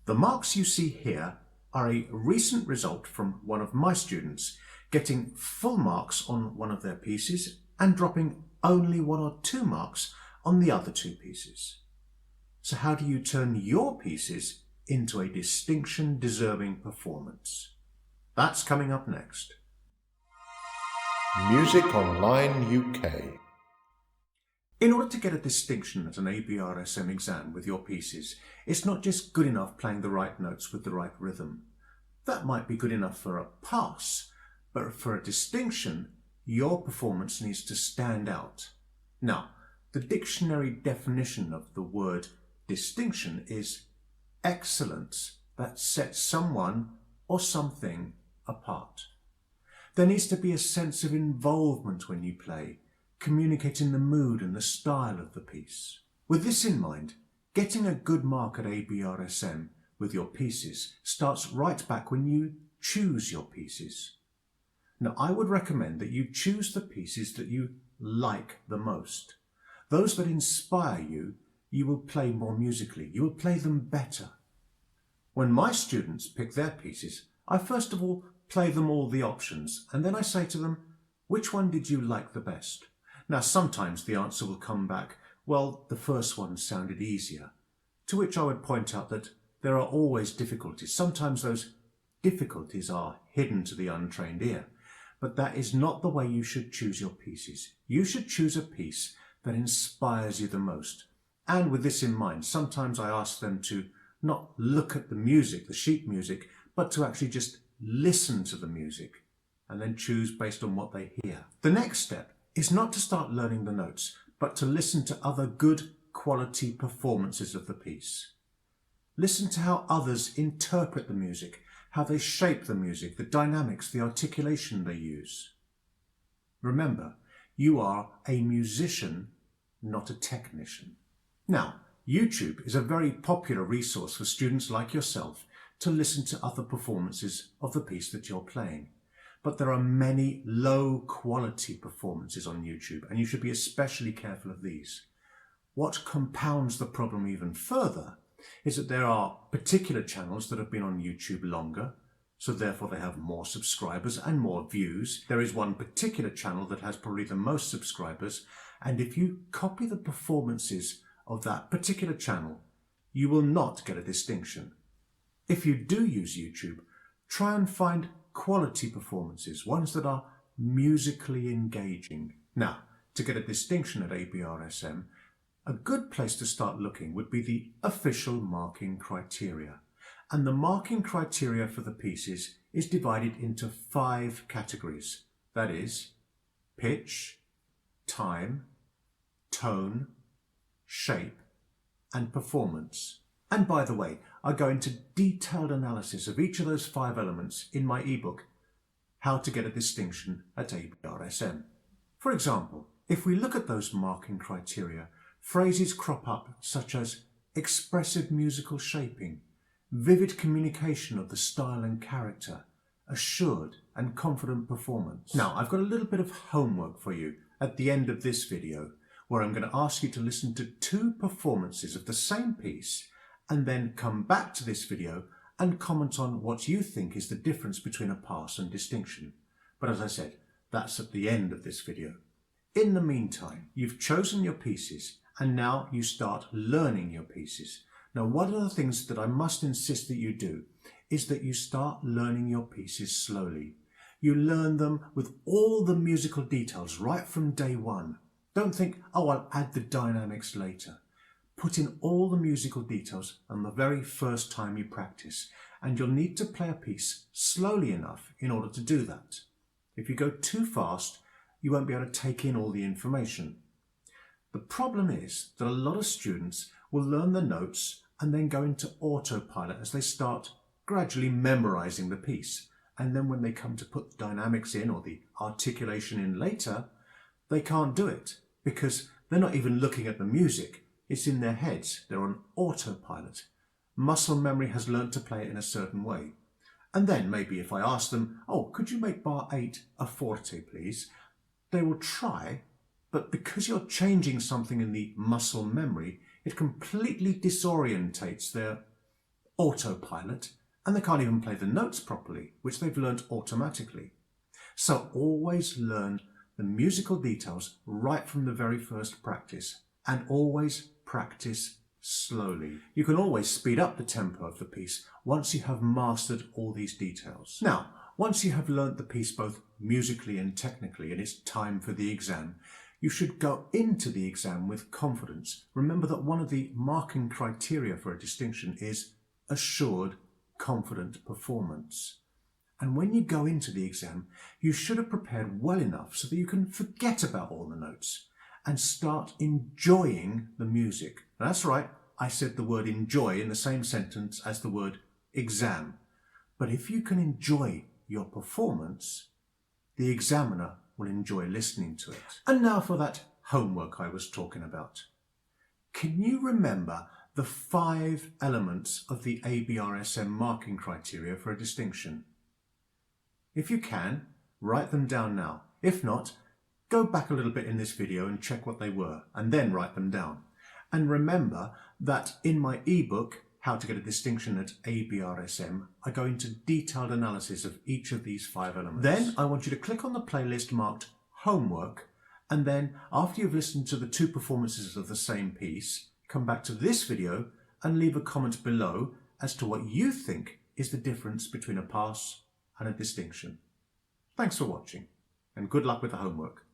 The marks you see here are a recent result from one of my students getting full marks on one of their pieces and dropping only 1 or 2 marks on the other 2 pieces. So how do you turn your pieces into a distinction-deserving performance? That's coming up next. Music Online UK. In order to get a distinction at an ABRSM exam with your pieces, it's not just good enough playing the right notes with the right rhythm. That might be good enough for a pass, but for a distinction, your performance needs to stand out. Now, the dictionary definition of the word distinction is excellence that sets someone or something apart. There needs to be a sense of involvement when you play, communicating the mood and the style of the piece. With this in mind, getting a good mark at ABRSM with your pieces starts right back when you choose your pieces. Now, I would recommend that you choose the pieces that you like the most. Those that inspire you, you will play more musically. You will play them better. When my students pick their pieces, I first of all play them all the options, and then I say to them, which one did you like the best? Now, sometimes the answer will come back, well, the first one sounded easier. To which I would point out that there are always difficulties. Sometimes those difficulties are hidden to the untrained ear. But that is not the way you should choose your pieces. You should choose a piece that inspires you the most. And with this in mind, sometimes I ask them to not look at the music, the sheet music, but to actually just listen to the music and then choose based on what they hear. The next step is not to start learning the notes, but to listen to other good quality performances of the piece. Listen to how others interpret the music, how they shape the music, the dynamics, the articulation they use. Remember, you are a musician, not a technician. Now, YouTube is a very popular resource for students like yourself to listen to other performances of the piece that you're playing. But there are many low-quality performances on YouTube, and you should be especially careful of these. What compounds the problem even further is that there are particular channels that have been on YouTube longer, so therefore they have more subscribers and more views. There is one particular channel that has probably the most subscribers, and if you copy the performances of that particular channel, you will not get a distinction. If you do use YouTube, try and find quality performances, ones that are musically engaging. Now, to get a distinction at ABRSM, a good place to start looking would be the official marking criteria. And the marking criteria for the pieces is divided into 5 categories. That is, pitch, time, tone, shape, and performance. And by the way, I go into detailed analysis of each of those 5 elements in my ebook, How to Get a Distinction at ABRSM. For example, if we look at those marking criteria, phrases crop up such as expressive musical shaping, vivid communication of the style and character, assured and confident performance. Now, I've got a little bit of homework for you at the end of this video, where I'm going to ask you to listen to 2 performances of the same piece and then come back to this video and comment on what you think is the difference between a pass and distinction. But as I said, that's at the end of this video. In the meantime, you've chosen your pieces and now you start learning your pieces. Now, one of the things that I must insist that you do is that you start learning your pieces slowly. You learn them with all the musical details right from day one. Don't think, oh, I'll add the dynamics later. Put in all the musical details on the very first time you practice, and you'll need to play a piece slowly enough in order to do that. If you go too fast, you won't be able to take in all the information. The problem is that a lot of students will learn the notes and then go into autopilot as they start gradually memorizing the piece. And then when they come to put the dynamics in or the articulation in later, they can't do it because they're not even looking at the music. It's in their heads. They're on autopilot. Muscle memory has learned to play it in a certain way. And then maybe if I ask them, oh, could you make bar 8 a forte, please? They will try, but because you're changing something in the muscle memory, it completely disorientates their autopilot, and they can't even play the notes properly, which they've learnt automatically. So always learn the musical details right from the very first practice, and always practice slowly. You can always speed up the tempo of the piece once you have mastered all these details. Now, once you have learnt the piece both musically and technically and it's time for the exam, you should go into the exam with confidence. Remember that one of the marking criteria for a distinction is assured, confident performance. And when you go into the exam, you should have prepared well enough so that you can forget about all the notes and start enjoying the music. That's right, I said the word enjoy in the same sentence as the word exam. But if you can enjoy your performance, the examiner will enjoy listening to it. And now for that homework I was talking about. Can you remember the 5 elements of the ABRSM marking criteria for a distinction? If you can, write them down now. If not, go back a little bit in this video and check what they were, and then write them down. And remember that in my ebook, How to Get a Distinction at ABRSM, I go into detailed analysis of each of these 5 elements. Then I want you to click on the playlist marked Homework, and then after you've listened to the 2 performances of the same piece, come back to this video and leave a comment below as to what you think is the difference between a pass and a distinction. Thanks for watching, and good luck with the homework.